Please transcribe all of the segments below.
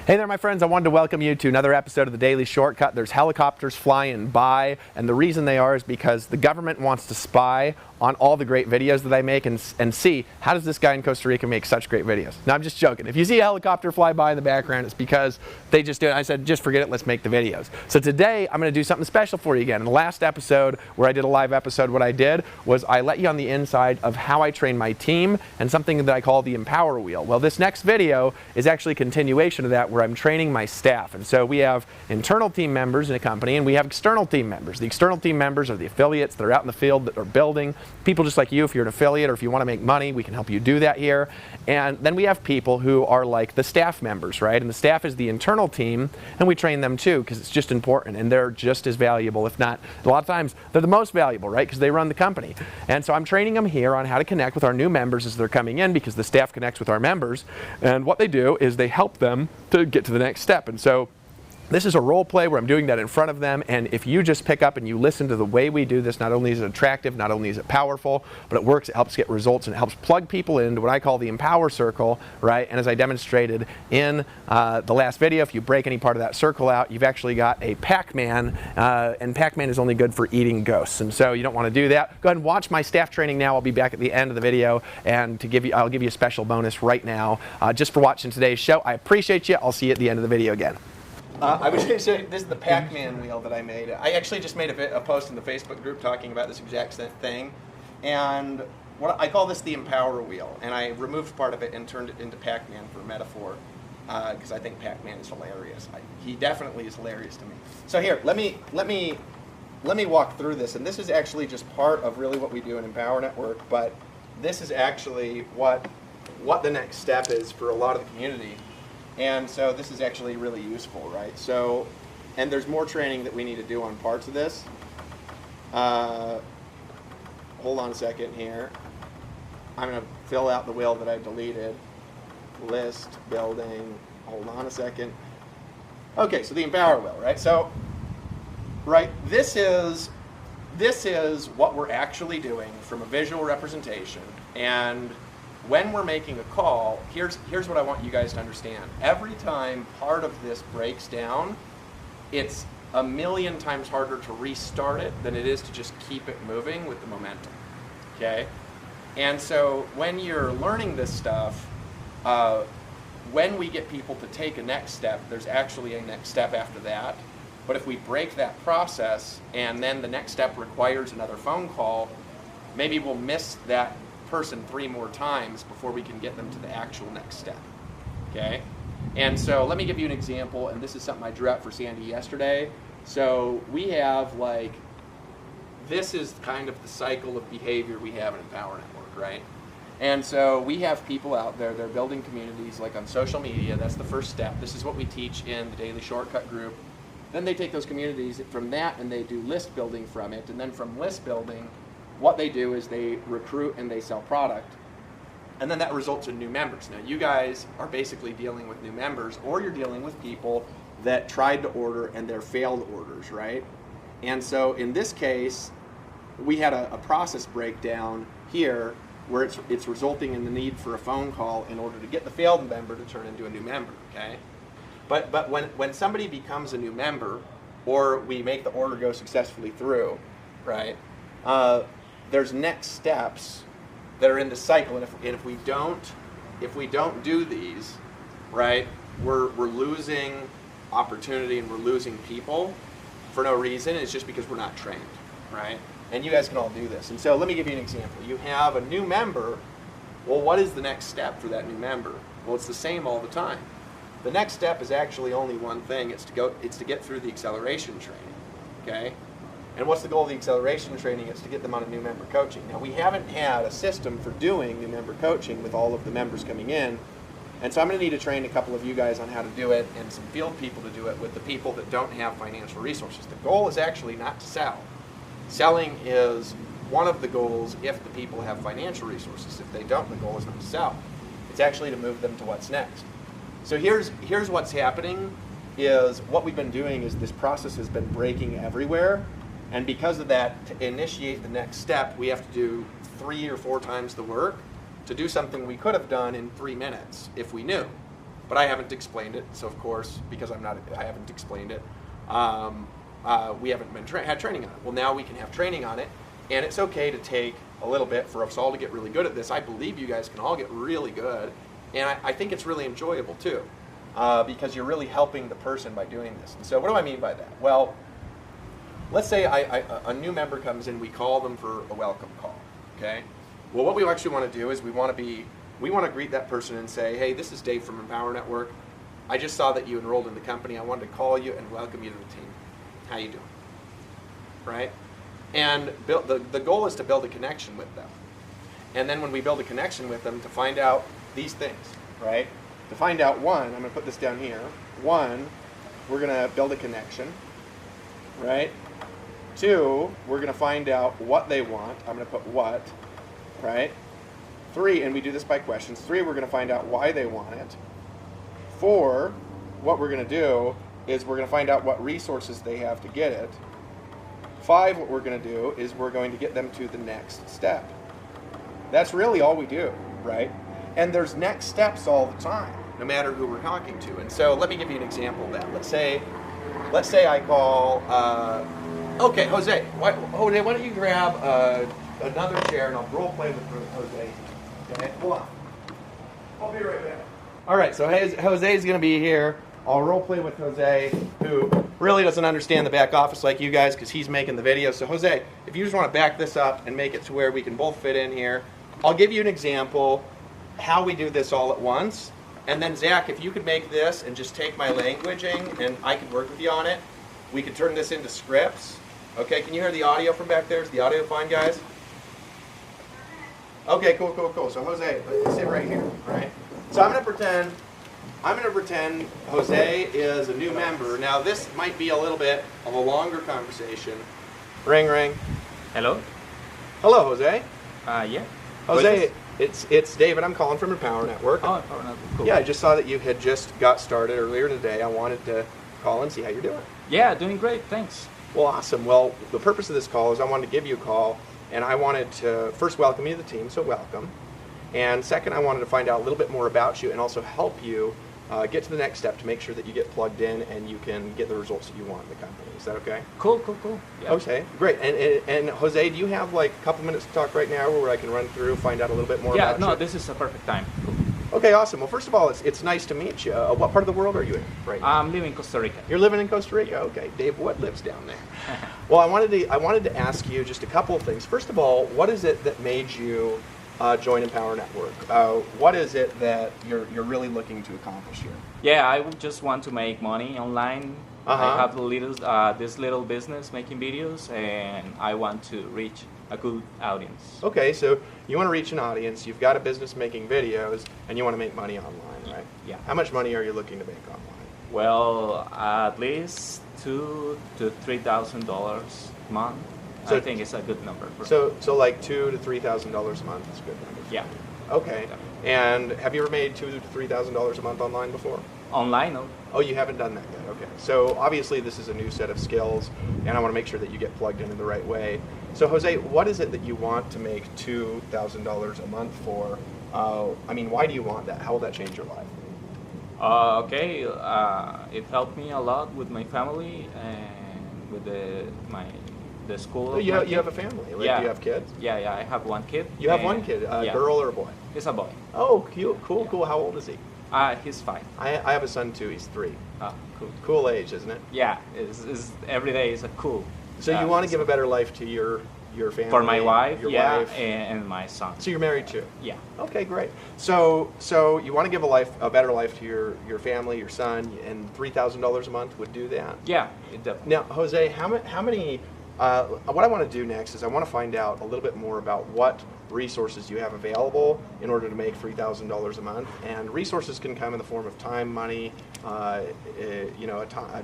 Hey there, my friends. I wanted to welcome you to another episode of the Daily Shortcut. There's helicopters flying by, and the reason they are is because the government wants to spy on all the great videos that I make and see, how does this guy in Costa Rica make such great videos? Now, I'm just joking. If you see a helicopter fly by in the background, it's because they just do it. I said, just forget it, let's make the videos. So today, I'm going to do something special for you again. In the last episode, where I did a live episode, what I did was I let you on the inside of how I train my team and something that I call the Empower Wheel. Well, this next video is actually a continuation of that, where I'm training my staff. And so we have internal team members in a company, and we have external team members. The external team members are the affiliates that are out in the field that are building. People just like you, if you're an affiliate or if you want to make money, we can help you do that here. And then we have people who are like the staff members, right? And the staff is the internal team, and we train them too because it's just important, and they're just as valuable, if not, a lot of times they're the most valuable, right? Because they run the company. And so I'm training them here on how to connect with our new members as they're coming in, because the staff connects with our members. And what they do is they help them to get to the next step. And so this is a role play where I'm doing that in front of them, and if you just pick up and you listen to the way we do this, not only is it attractive, not only is it powerful, but it works, it helps get results, and it helps plug people into what I call the Empower Circle, right? And as I demonstrated in the last video, if you break any part of that circle out, you've actually got a Pac-Man, and Pac-Man is only good for eating ghosts, and so you don't want to do that. Go ahead and watch my staff training now. I'll be back at the end of the video, and I'll give you a special bonus right now just for watching today's show. I appreciate you. I'll see you at the end of the video again. I was going to say, this is the Pac-Man wheel that I made. I actually just made a post in the Facebook group talking about this exact thing. And I call this the Empower Wheel. And I removed part of it and turned it into Pac-Man for metaphor, because I think Pac-Man is hilarious. He definitely is hilarious to me. So here, let me walk through this. And this is actually just part of really what we do in Empower Network. But this is actually what the next step is for a lot of the community. And so this is actually really useful, right? So, and there's more training that we need to do on parts of this. Hold on a second here. I'm going to fill out the wheel that I deleted. List, building, hold on a second. Okay, so the Empower Wheel, right? So, right, this is what we're actually doing from a visual representation. And when we're making a call, here's what I want you guys to understand. Every time part of this breaks down, it's a million times harder to restart it than it is to just keep it moving with the momentum, okay? And so when you're learning this stuff, when we get people to take a next step, there's actually a next step after that. But if we break that process and then the next step requires another phone call, maybe we'll miss that person 3 more times before we can get them to the actual next step, okay? And so let me give you an example, and this is something I drew out for Sandy yesterday. So we have this is kind of the cycle of behavior we have in Empower Network, right? And so we have people out there, they're building communities like on social media. That's the first step. This is what we teach in the Daily Shortcut group. Then they take those communities from that and they do list building from it, and then from list building, what they do is they recruit and they sell product, and then that results in new members. Now you guys are basically dealing with new members, or you're dealing with people that tried to order and they're failed orders, right? And so in this case, we had a process breakdown here where it's resulting in the need for a phone call in order to get the failed member to turn into a new member, okay? But when somebody becomes a new member, or we make the order go successfully through, right? There's next steps that are in the cycle, and if we don't do these, right, we're losing opportunity and we're losing people for no reason. It's just because we're not trained, right? And you guys can all do this. And so let me give you an example. You have a new member. Well, what is the next step for that new member? Well, it's the same all the time. The next step is actually only one thing. It's to get through the acceleration training, okay? And what's the goal of the acceleration training? It's to get them on a new member coaching. Now, we haven't had a system for doing new member coaching with all of the members coming in. And so I'm going to need to train a couple of you guys on how to do it, and some field people to do it with the people that don't have financial resources. The goal is actually not to sell. Selling is one of the goals if the people have financial resources. If they don't, the goal is not to sell. It's actually to move them to what's next. So here's what's happening is what we've been doing is this process has been breaking everywhere. And because of that, to initiate the next step, we have to do 3 or 4 times the work to do something we could have done in 3 minutes if we knew. but I haven't explained it. So of course, because I haven't explained it, we haven't had training on it. Well, now we can have training on it, and it's okay to take a little bit for us all to get really good at this. I believe you guys can all get really good, and I think it's really enjoyable too, because you're really helping the person by doing this. And so what do I mean by that? Well, let's say a new member comes in, we call them for a welcome call, okay? Well, what we actually want to do is we want to greet that person and say, hey, this is Dave from Empower Network. I just saw that you enrolled in the company. I wanted to call you and welcome you to the team. How you doing? Right? And the goal is to build a connection with them. And then when we build a connection with them, to find out these things, right? To find out, one, I'm going to put this down here. One, we're going to build a connection, right? Two, we're going to find out what they want. I'm going to put what, right? Three, and we do this by questions. Three, we're going to find out why they want it. Four, what we're going to do is we're going to find out what resources they have to get it. Five, what we're going to do is we're going to get them to the next step. That's really all we do, right? And there's next steps all the time, no matter who we're talking to. And so let me give you an example of that. Let's say I call, okay, Jose, why don't you grab another chair and I'll role play with Jose. Okay, hold on. I'll be right back. All right, so Jose's going to be here. I'll role play with Jose, who really doesn't understand the back office like you guys because he's making the video. So Jose, if you just want to back this up and make it to where we can both fit in here, I'll give you an example how we do this all at once. And then Zach, if you could make this and just take my languaging and I could work with you on it, we could turn this into scripts. Okay, can you hear the audio from back there? Is the audio fine, guys? Okay, cool. So Jose, let's sit right here, right? So I'm going to pretend Jose is a new member. Now this might be a little bit of a longer conversation. Ring, ring. Hello? Hello, Jose. Yeah. Jose, it's David. I'm calling from Empower Network. Oh, Empower Network. Cool. Yeah, I just saw that you had just got started earlier today. I wanted to call and see how you're doing. Yeah, doing great. Thanks. Well, awesome. Well, the purpose of this call is I wanted to give you a call, and I wanted to first welcome you to the team, so welcome. And second, I wanted to find out a little bit more about you and also help you get to the next step to make sure that you get plugged in and you can get the results that you want in the company. Is that okay? Cool. Yeah. Okay, great. And Jose, do you have like a couple minutes to talk right now where I can run through, find out a little bit more about you? Yeah, no, this is a perfect time. Cool. Okay, awesome. Well, first of all, it's nice to meet you. What part of the world are you in right now? I'm living in Costa Rica. You're living in Costa Rica. Okay, Dave, what lives down there? Well, I wanted to ask you just a couple of things. First of all, what is it that made you join Empower Network? What is it that you're really looking to accomplish here? Yeah, I would just want to make money online. I have this little business making videos, and I want to reach a good audience. Okay, so you want to reach an audience, you've got a business making videos, and you want to make money online, right? Yeah. How much money are you looking to make online? Well, at least $2,000 to $3,000 a month. So I think it's a good number. So like $2,000 to $3,000 a month is a good number. Yeah. Okay. And have you ever made $2,000 to $3,000 a month online before? Online, no. Oh, you haven't done that yet. Okay. So obviously this is a new set of skills, and I want to make sure that you get plugged in the right way. So Jose, what is it that you want to make $2,000 a month for? I mean, why do you want that? How will that change your life? Okay. It helped me a lot with my family and with the school. So you have a family. Like, yeah. Do you have kids? Yeah. I have one kid. You have one kid, a girl or a boy? He's a boy. Oh, cute. Cool. How old is he? He's 5. I have a son too. He's 3. Cool. Cool age, isn't it? Yeah. It's every day is a cool. So you want to give a better life to your family? For my wife, your wife. and my son. So you're married too? Yeah. Okay, great. So you want to give a better life to your family, your son, and $3,000 a month would do that? Yeah, it definitely. Now, Jose, how many? What I want to do next is I want to find out a little bit more about what resources you have available in order to make $3,000 a month. And resources can come in the form of time, money, a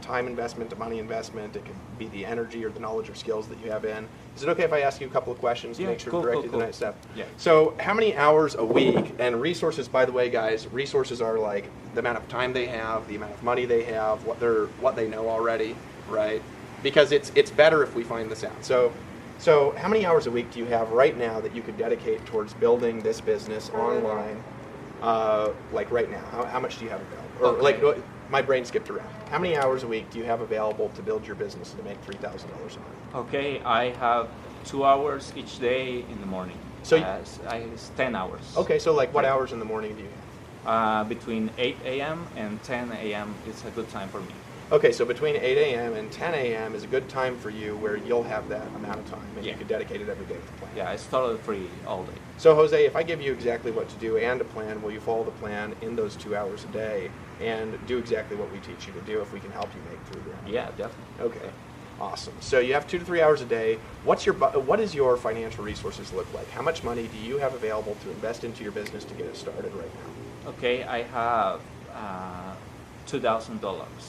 time investment, a money investment. It could be the energy or the knowledge or skills that you have in. Is it okay if I ask you a couple of questions to make sure to direct you to the next step? Yeah. So how many hours a week, and resources, by the way, guys, resources are like the amount of time they have, the amount of money they have, what they know already, right? Because it's better if we find this out. So how many hours a week do you have right now that you could dedicate towards building this business online like right now? How much do you have available? Or Okay. like, my brain skipped around. How many hours a week do you have available to build your business and to make $3,000 a month? Okay, I have 2 hours each day in the morning. So it's 10 hours. Okay, so like what Right. hours in the morning do you have? Between 8 a.m. and 10 a.m. is a good time for me. Okay, so between 8 a.m. and 10 a.m. is a good time for you where you'll have that amount of time and you Yeah. can dedicate it every day to the plan. Yeah, it's totally free all day. So Jose, if I give you exactly what to do and a plan, will you follow the plan in those 2 hours a day and do exactly what we teach you to do if we can help you make $3,000? Yeah, definitely. Okay, awesome. So you have 2 to 3 hours a day. What does your financial resources look like? How much money do you have available to invest into your business to get it started right now? Okay, I have $2,000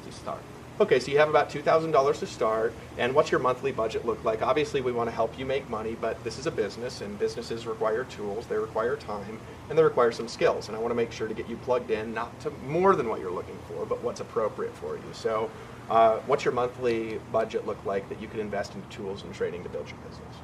to start. Okay, so you have about $2,000 to start, and what's your monthly budget look like? Obviously, we want to help you make money, but this is a business, and businesses require tools, they require time, and they require some skills, and I want to make sure to get you plugged in, not to more than what you're looking for, but what's appropriate for you. So what's your monthly budget look like that you could invest into tools and training to build your business?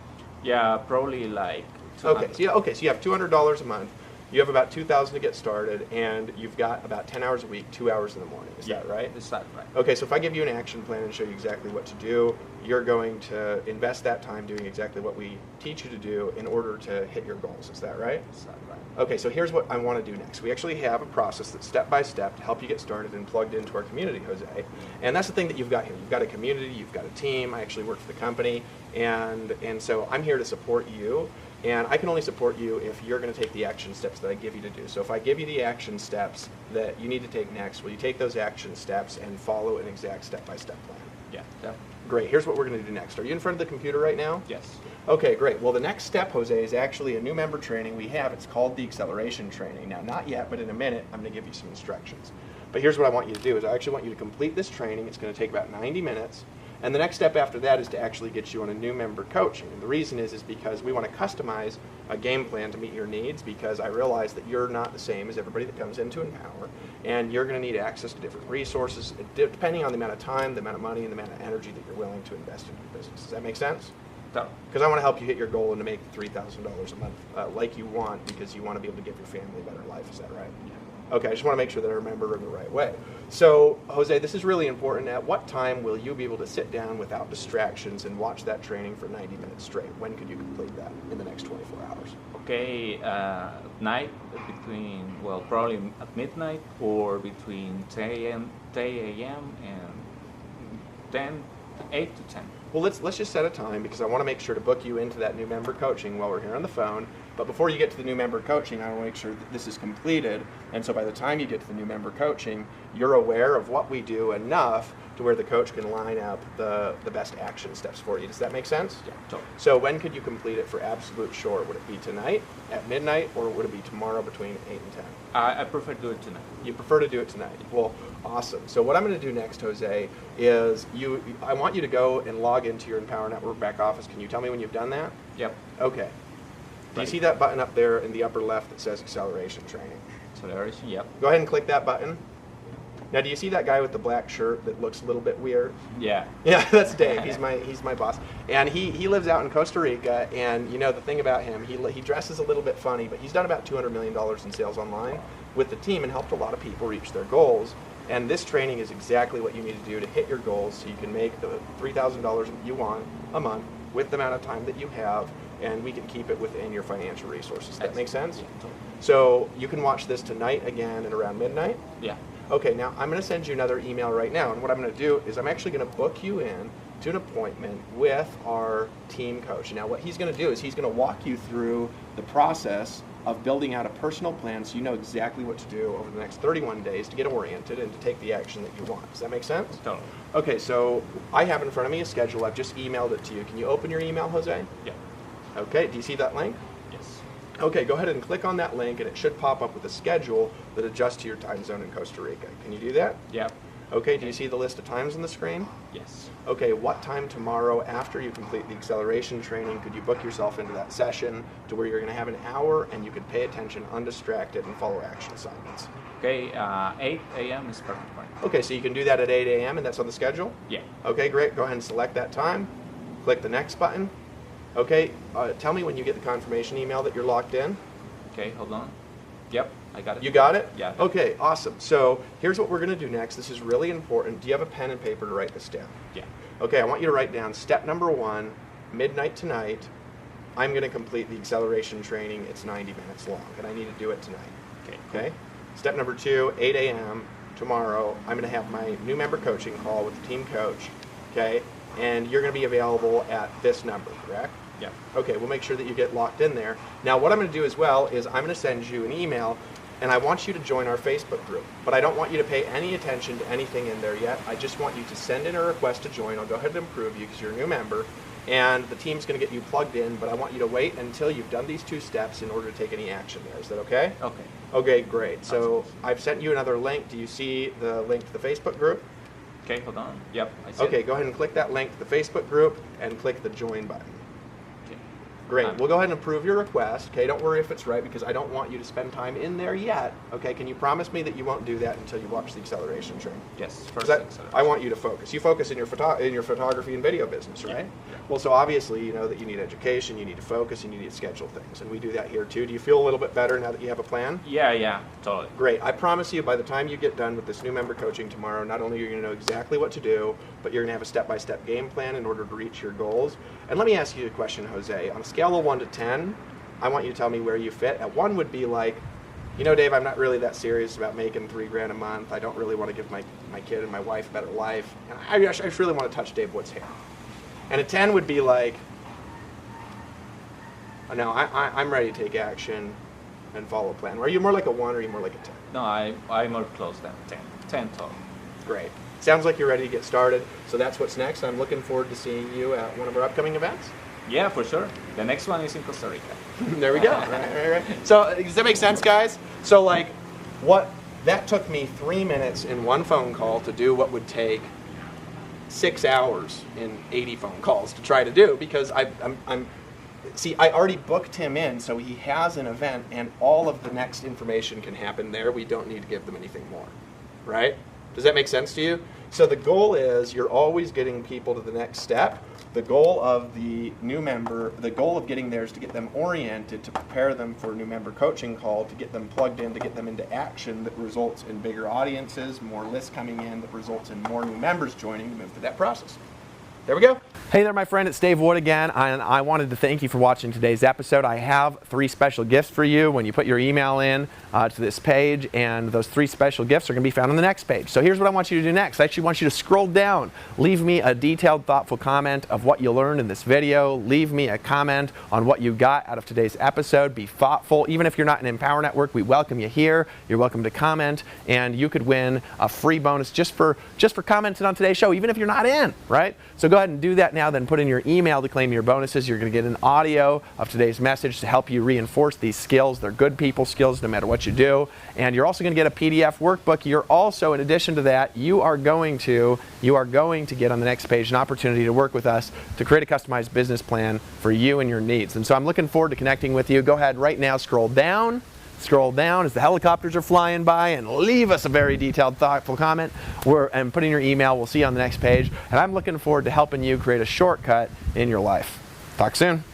Yeah, probably like 200. So you have $200 a month. You have about $2,000 to get started, and you've got about 10 hours a week, 2 hours in the morning. Is that right? Is that right? Okay, so if I give you an action plan and show you exactly what to do, you're going to invest that time doing exactly what we teach you to do in order to hit your goals. Is that right? Is that right? Okay, so here's what I want to do next. We actually have a process that's step by step to help you get started and plugged into our community, Jose. And that's the thing that you've got here. You've got a community, you've got a team. I actually work for the company, and so I'm here to support you. And I can only support you if you're going to take the action steps that I give you to do. So if I give you the action steps that you need to take next, will you take those action steps and follow an exact step-by-step plan? Yeah, definitely. Great. Here's what we're going to do next. Are you in front of the computer right now? Yes. Okay, great. Well, the next step, Jose, is actually a new member training we have. It's called the acceleration training. Now, not yet, but in a minute, I'm going to give you some instructions. But here's what I want you to do is I actually want you to complete this training. It's going to take about 90 minutes. And the next step after that is to actually get you on a new member coaching. And the reason is because we want to customize a game plan to meet your needs, because I realize that you're not the same as everybody that comes into Empower, and you're going to need access to different resources depending on the amount of time, the amount of money, and the amount of energy that you're willing to invest in your business. Does that make sense? Totally. Because I want to help you hit your goal and to make $3,000 a month like you want, because you want to be able to give your family a better life. Is that right? Yeah. Okay, I just want to make sure that I remember in the right way. So, Jose, this is really important. At what time will you be able to sit down without distractions and watch that training for 90 minutes straight? When could you complete that in the next 24 hours? Okay, night probably at midnight or between 10 a.m. and 8 to 10. Well, let's just set a time, because I want to make sure to book you into that new member coaching while we're here on the phone. But before you get to the new member coaching, I want to make sure that this is completed. And so by the time you get to the new member coaching, you're aware of what we do enough to where the coach can line up the best action steps for you. Does that make sense? Yeah, totally. So when could you complete it for absolute sure? Would it be tonight at midnight, or would it be tomorrow between 8 and 10? I prefer to do it tonight. You prefer to do it tonight. Well, awesome. So what I'm going to do next, Jose, is I want you to go and log into your Empower Network back office. Can you tell me when you've done that? Yep. Okay. Do you see that button up there in the upper left that says acceleration training? Acceleration, yep. Go ahead and click that button. Now, do you see that guy with the black shirt that looks a little bit weird? Yeah. Yeah, that's Dave. He's my boss, and he lives out in Costa Rica. And you know, the thing about him, he dresses a little bit funny, but he's done about $200 million in sales online with the team and helped a lot of people reach their goals. And this training is exactly what you need to do to hit your goals, so you can make the $3,000 that you want a month with the amount of time that you have, and we can keep it within your financial resources. Does that make sense? Yeah, totally. So you can watch this tonight again at around midnight. Yeah. Okay, now I'm going to send you another email right now, and what I'm going to do is I'm actually going to book you in to an appointment with our team coach. Now what he's going to do is he's going to walk you through the process of building out a personal plan so you know exactly what to do over the next 31 days to get oriented and to take the action that you want. Does that make sense? Totally. Okay, so I have in front of me a schedule. I've just emailed it to you. Can you open your email, Jose? Yeah. Okay, do you see that link? Yes. Okay, go ahead and click on that link, and it should pop up with a schedule that adjusts to your time zone in Costa Rica. Can you do that? Yep. Okay, do you see the list of times on the screen? Yes. Okay, what time tomorrow after you complete the acceleration training could you book yourself into that session to where you're going to have an hour and you can pay attention, undistracted, and follow action assignments? Okay, 8 a.m. is perfect for me. Okay, so you can do that at 8 a.m. and that's on the schedule? Yeah. Okay, great. Go ahead and select that time. Click the next button. Okay, tell me when you get the confirmation email that you're locked in. Okay, hold on. Yep. I got it. You got it? Yeah. Okay, awesome. So here's what we're going to do next. This is really important. Do you have a pen and paper to write this down? Yeah. Okay, I want you to write down step number 1, midnight tonight. I'm going to complete the acceleration training. It's 90 minutes long, and I need to do it tonight. Okay. Okay? Step number 2, 8 a.m. tomorrow, I'm going to have my new member coaching call with the team coach, okay? And you're going to be available at this number, correct? Yeah. Okay, we'll make sure that you get locked in there. Now, what I'm going to do as well is I'm going to send you an email, and I want you to join our Facebook group. But I don't want you to pay any attention to anything in there yet. I just want you to send in a request to join. I'll go ahead and approve you because you're a new member, and the team's going to get you plugged in, but I want you to wait until you've done these 2 steps in order to take any action there. Is that okay? Okay. Okay, great. So I've sent you another link. Do you see the link to the Facebook group? Okay, hold on. Yep, I see. Okay, go ahead and click that link to the Facebook group and click the join button. Okay. Great. We'll go ahead and approve your request. Okay, don't worry if it's right because I don't want you to spend time in there yet. Okay, can you promise me that you won't do that until you watch the acceleration training? Yes, 'Cause first I want you to focus. You focus in your photography and video business, right? Yeah. Well, so obviously you know that you need education, you need to focus, and you need to schedule things, and we do that here too. Do you feel a little bit better now that you have a plan? Yeah, totally. Great. I promise you by the time you get done with this new member coaching tomorrow, not only are you going to know exactly what to do, but you're going to have a step-by-step game plan in order to reach your goals. And let me ask you a question, Jose. On a scale of 1 to 10, I want you to tell me where you fit. At 1 would be like, you know, Dave, I'm not really that serious about making $3,000 a month. I don't really want to give my kid and my wife a better life. And I just really want to touch Dave Wood's hair. And a 10 would be like, oh, no, I'm ready to take action and follow a plan. Are you more like a 1 or are you more like a 10? No, I'm more close than 10. 10 total. Great. Sounds like you're ready to get started. So that's what's next. I'm looking forward to seeing you at one of our upcoming events. Yeah, for sure. The next one is in Costa Rica. There we go. Right. So does that make sense, guys? So like, that took me 3 minutes in one phone call to do what would take 6 hours in 80 phone calls to try to do because I already booked him in, so he has an event, and all of the next information can happen there. We don't need to give them anything more, right? Does that make sense to you? So the goal is you're always getting people to the next step. The goal of the new member, the goal of getting there is to get them oriented, to prepare them for a new member coaching call, to get them plugged in, to get them into action that results in bigger audiences, more lists coming in, that results in more new members joining to move through that process. There we go. Hey there, my friend. It's Dave Wood again, and I wanted to thank you for watching today's episode. I have 3 special gifts for you when you put your email in to this page, and those 3 special gifts are going to be found on the next page. So here's what I want you to do next. I actually want you to scroll down. Leave me a detailed, thoughtful comment of what you learned in this video. Leave me a comment on what you got out of today's episode. Be thoughtful. Even if you're not in Empower Network, we welcome you here. You're welcome to comment, and you could win a free bonus just for commenting on today's show, even if you're not in, right? So go ahead and do that now, then put in your email to claim your bonuses. You're going to get an audio of today's message to help you reinforce these skills. They're good people skills no matter what you do. And you're also going to get a PDF workbook. You're also, in addition to that, you are going to get on the next page an opportunity to work with us to create a customized business plan for you and your needs. And so I'm looking forward to connecting with you. Go ahead right now, scroll down as the helicopters are flying by, and leave us a very detailed, thoughtful comment and put in your email. We'll see you on the next page. And I'm looking forward to helping you create a shortcut in your life. Talk soon.